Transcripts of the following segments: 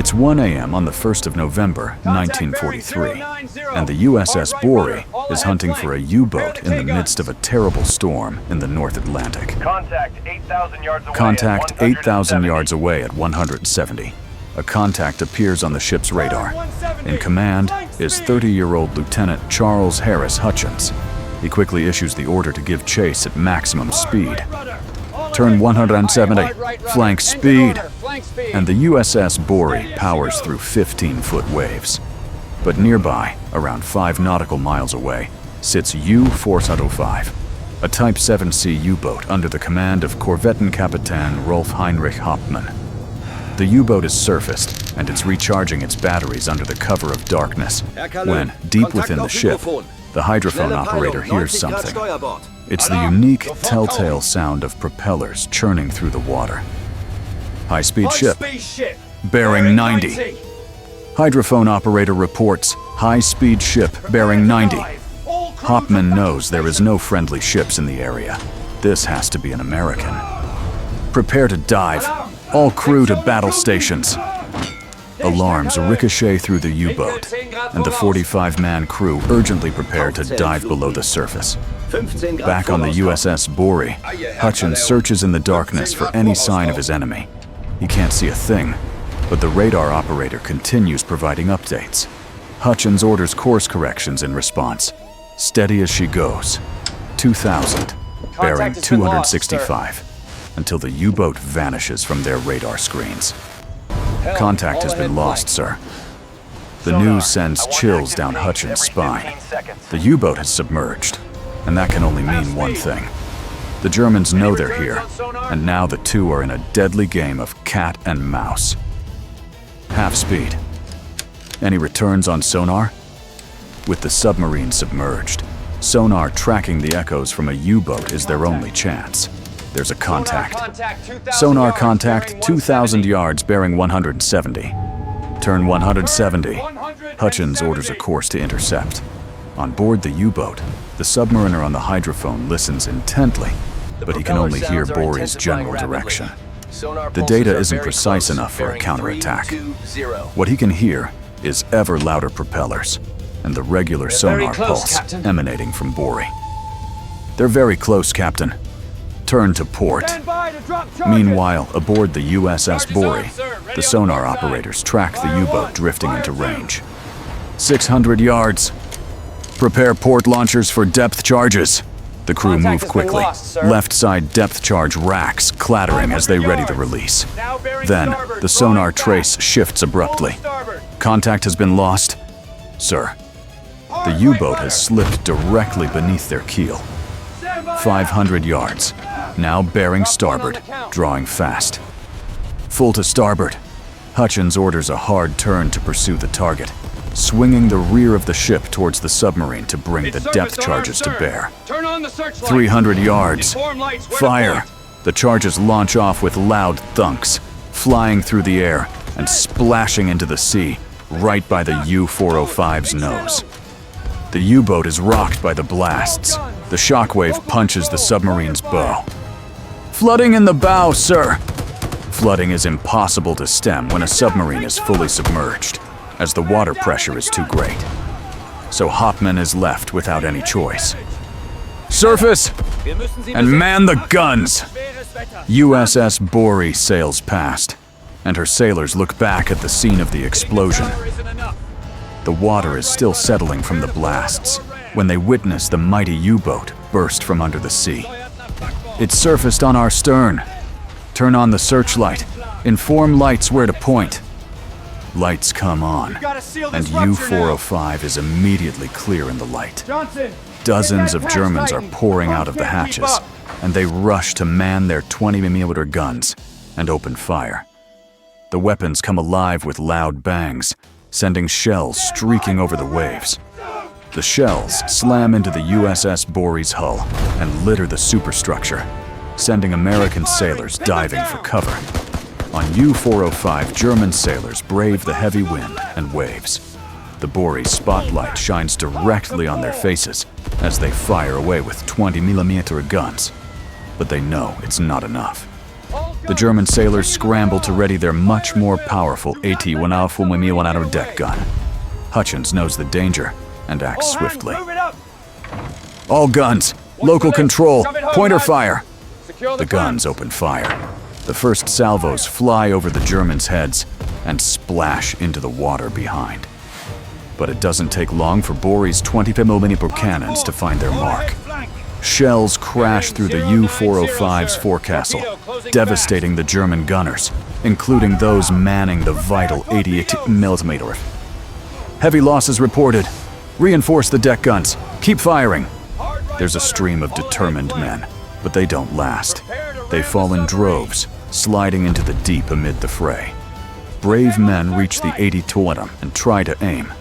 It's 1 a.m. on the 1st of November, 1943, and the USS Borie is hunting for a U-boat in the midst of a terrible storm in the North Atlantic. Contact 8,000 yards away. Contact 8,000 yards away at 170. A contact appears on the ship's radar. In command is 30-year-old Lieutenant Charles Harris Hutchins. He quickly issues the order to give chase at maximum speed. Turn 170, flank speed. And the USS Borie powers through 15-foot waves. But nearby, around 5 nautical miles away, sits U-405, a Type 7C U-boat under the command of Korvettenkapitän Rolf Heinrich Hauptmann. The U-boat is surfaced, and it's recharging its batteries under the cover of darkness, when, deep within the ship, the hydrophone operator hears something. It's the unique telltale sound of propellers churning through the water. High-speed ship, bearing 90. Hydrophone operator reports, high-speed ship, bearing 90. Hauptmann knows there is no friendly ships in the area. This has to be an American. Prepare to dive. All crew to battle stations. Alarms ricochet through the U-boat, and the 45-man crew urgently prepare to dive below the surface. Back on the USS Borie, Hutchins searches in the darkness for any sign of his enemy. He can't see a thing, but the radar operator continues providing updates. Hutchins orders course corrections in response. Steady as she goes. 2,000, bearing 265, until the U-boat vanishes from their radar screens. Contact has been lost, sir. The news sends chills down Hutchins' spine. The U-boat has submerged, and that can only mean one thing. The Germans know they're here, and now the two are in a deadly game of cat and mouse. Half speed. Any returns on sonar? With the submarine submerged, sonar tracking the echoes from a U-boat is their only chance. There's a contact. Sonar contact 2,000 yards bearing 170. Turn 170. Hutchins orders a course to intercept. On board the U-boat, the submariner on the hydrophone listens intently, but he can only hear Borie's general direction. The data isn't precise enough for a counterattack. What he can hear is ever louder propellers and the regular sonar pulse emanating from Borie. They're very close, Captain. Turn to port. Meanwhile, aboard the USS Borie, the sonar operators track the U-boat drifting into range. 600 yards. Prepare port launchers for depth charges. The crew move quickly. Left side depth charge racks clattering as they ready the release. Then, the sonar trace shifts abruptly. Contact has been lost. Sir, the U-boat has slipped directly beneath their keel. 500 yards. Now bearing starboard, drawing fast. Full to starboard. Hutchins orders a hard turn to pursue the target, swinging the rear of the ship towards the submarine to bring the depth charges to bear. 300 yards. Fire. The charges launch off with loud thunks, flying through the air and splashing into the sea right by the U-405's nose. The U-boat is rocked by the blasts. The shockwave punches the submarine's bow. Flooding in the bow, sir! Flooding is impossible to stem when a submarine is fully submerged, as the water pressure is too great. So Hauptmann is left without any choice. Surface! And man the guns! USS Borie sails past, and her sailors look back at the scene of the explosion. The water is still settling from the blasts when they witness the mighty U-boat burst from under the sea. It's surfaced on our stern. Turn on the searchlight. Inform lights where to point. Lights come on, and U-405 is immediately clear in the light. Dozens of Germans are pouring out of the hatches, and they rush to man their 20mm guns and open fire. The weapons come alive with loud bangs, sending shells streaking over the waves. The shells slam into the USS Borie's hull and litter the superstructure, sending American sailors diving for cover. On U-405, German sailors brave the heavy wind and waves. The Borie spotlight shines directly on their faces as they fire away with 20mm guns, but they know it's not enough. The German sailors scramble to ready their much more powerful AT-1 deck gun. Hutchins knows the danger and acts swiftly. All guns, local control, pointer fire. The guns open fire. The first salvos fly over the Germans' heads and splash into the water behind. But it doesn't take long for Borie's 25mm cannons to find their mark. Shells crash through the U-405's forecastle, devastating the German gunners, including those manning the vital 88mm. Heavy losses reported. Reinforce the deck guns. Keep firing. There's a stream of determined men, but they don't last. They fall in droves, sliding into the deep amid the fray. Brave men reach the 80-20 and try to aim,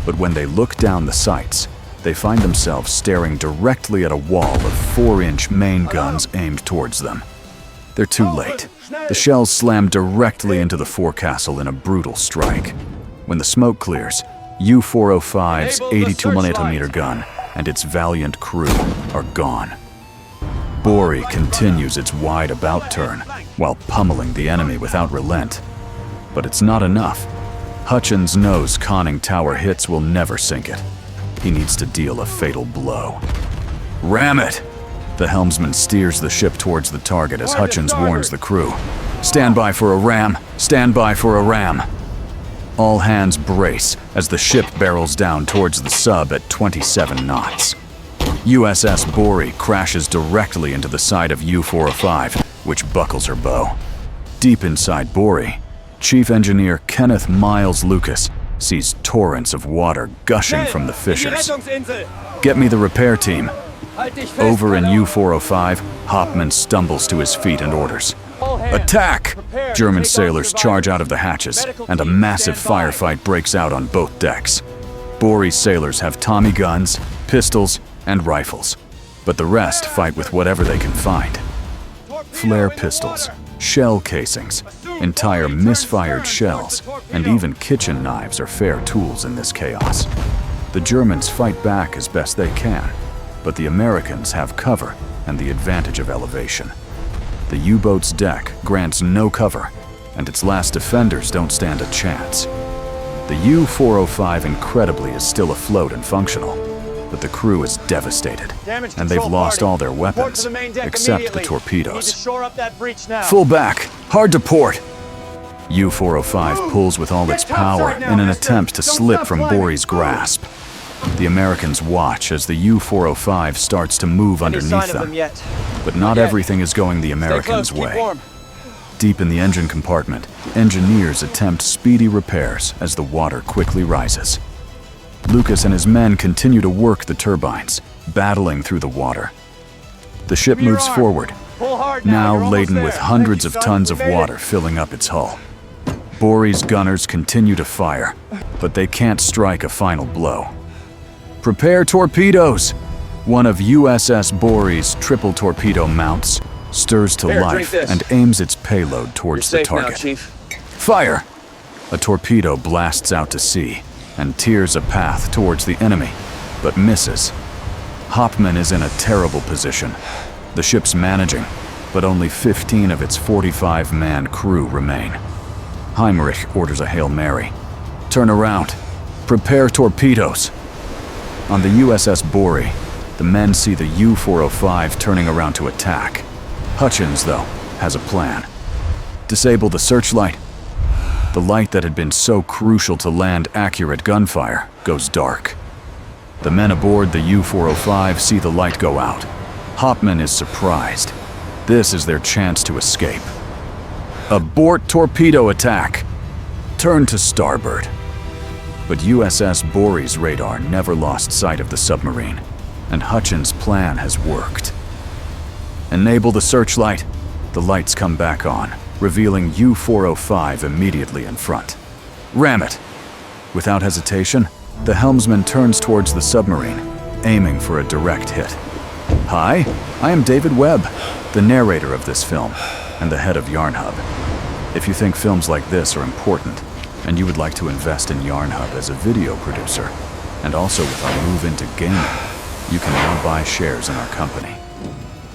but when they look down the sights, they find themselves staring directly at a wall of 4-inch main guns aimed towards them. They're too late. The shells slam directly into the forecastle in a brutal strike. When the smoke clears, U-405's 82mm gun and its valiant crew are gone. Borie continues its wide about turn while pummeling the enemy without relent. But it's not enough. Hutchins knows conning tower hits will never sink it. He needs to deal a fatal blow. Ram it! The helmsman steers the ship towards the target as Hutchins warns the crew. Stand by for a ram! Stand by for a ram! All hands brace as the ship barrels down towards the sub at 27 knots. USS Borie crashes directly into the side of U-405, which buckles her bow. Deep inside Borie, Chief Engineer Kenneth Miles Lucas sees torrents of water gushing from the fissures. Get me the repair team. Over in U-405, Hauptmann stumbles to his feet and orders. Attack! German sailors charge out of the hatches, and a massive firefight breaks out on both decks. Borie's sailors have Tommy guns, pistols, and rifles, but the rest fight with whatever they can find. Flare pistols, shell casings, entire misfired shells, and even kitchen knives are fair tools in this chaos. The Germans fight back as best they can, but the Americans have cover and the advantage of elevation. The U-boat's deck grants no cover, and its last defenders don't stand a chance. The U-405 incredibly is still afloat and functional, but the crew is devastated, and they've lost all their weapons, except the torpedoes. Full back, hard to port. U-405 pulls with all its power in an attempt to slip from Borie's grasp. The Americans watch as the U-405 starts to move underneath them, but not everything is going the Americans' way. Deep in the engine compartment, engineers attempt speedy repairs as the water quickly rises. Lucas and his men continue to work the turbines, battling through the water. The ship moves forward, now laden with hundreds of tons of water filling up its hull. Borie's gunners continue to fire, but they can't strike a final blow. Prepare torpedoes! One of USS Borie's triple torpedo mounts stirs to life and aims its payload towards the target. Fire! A torpedo blasts out to sea and tears a path towards the enemy, but misses. Hauptmann is in a terrible position. The ship's managing, but only 15 of its 45-man crew remain. Heinrich orders a Hail Mary. Turn around. Prepare torpedoes. On the USS Borie, the men see the U-405 turning around to attack. Hutchins, though, has a plan. Disable the searchlight. The light that had been so crucial to land accurate gunfire goes dark. The men aboard the U-405 see the light go out. Hauptmann is surprised. This is their chance to escape. Abort torpedo attack. Turn to starboard. But USS Borie's radar never lost sight of the submarine, and Hutchins' plan has worked. Enable the searchlight. The lights come back on, revealing U-405 immediately in front. Ram it! Without hesitation, the helmsman turns towards the submarine, aiming for a direct hit. Hi, I am David Webb, the narrator of this film, and the head of YarnHub. If you think films like this are important, and you would like to invest in YarnHub as a video producer, and also with our move into gaming, you can now buy shares in our company.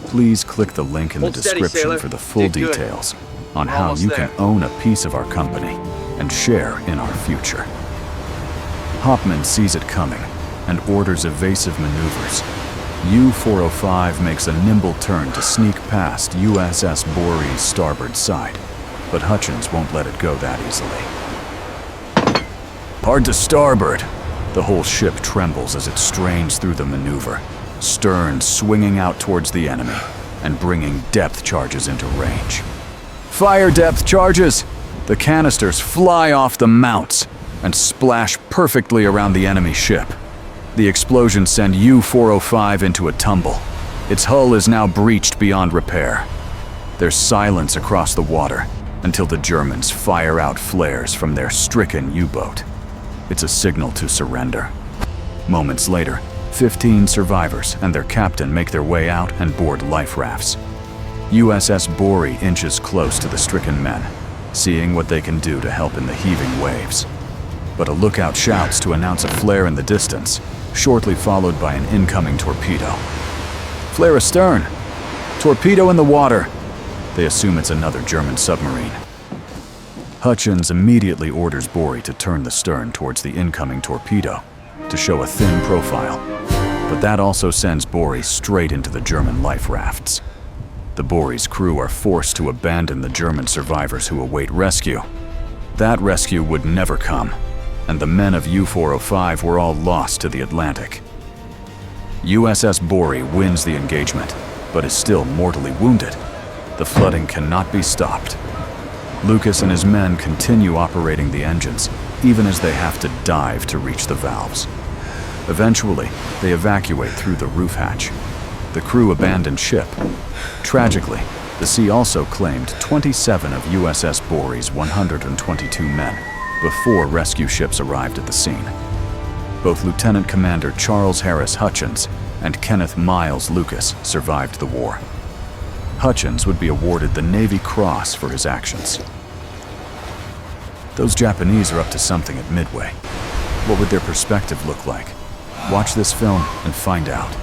Please click the link in the description for the full details. on how almost you there. can own a piece of our company and share in our future. Hoffman sees it coming and orders evasive maneuvers. U-405 makes a nimble turn to sneak past USS Borie's starboard side, but Hutchins won't let it go that easily. Hard to starboard! The whole ship trembles as it strains through the maneuver, stern swinging out towards the enemy and bringing depth charges into range. Fire depth charges! The canisters fly off the mounts and splash perfectly around the enemy ship. The explosions send U-405 into a tumble. Its hull is now breached beyond repair. There's silence across the water until the Germans fire out flares from their stricken U-boat. It's a signal to surrender. Moments later, 15 survivors and their captain make their way out and board life rafts. USS Borie inches close to the stricken men, seeing what they can do to help in the heaving waves. But a lookout shouts to announce a flare in the distance, shortly followed by an incoming torpedo. Flare astern! Torpedo in the water! They assume it's another German submarine. Hutchins immediately orders Borie to turn the stern towards the incoming torpedo to show a thin profile, but that also sends Borie straight into the German life rafts. The Borie's crew are forced to abandon the German survivors who await rescue. That rescue would never come, and the men of U-405 were all lost to the Atlantic. USS Borie wins the engagement, but is still mortally wounded. The flooding cannot be stopped. Lucas and his men continue operating the engines, even as they have to dive to reach the valves. Eventually, they evacuate through the roof hatch. The crew abandoned ship. Tragically, the sea also claimed 27 of USS Borie's 122 men before rescue ships arrived at the scene. Both Lieutenant Commander Charles Harris Hutchins and Kenneth Miles Lucas survived the war. Hutchins would be awarded the Navy Cross for his actions. Those Japanese are up to something at Midway. What would their perspective look like? Watch this film and find out.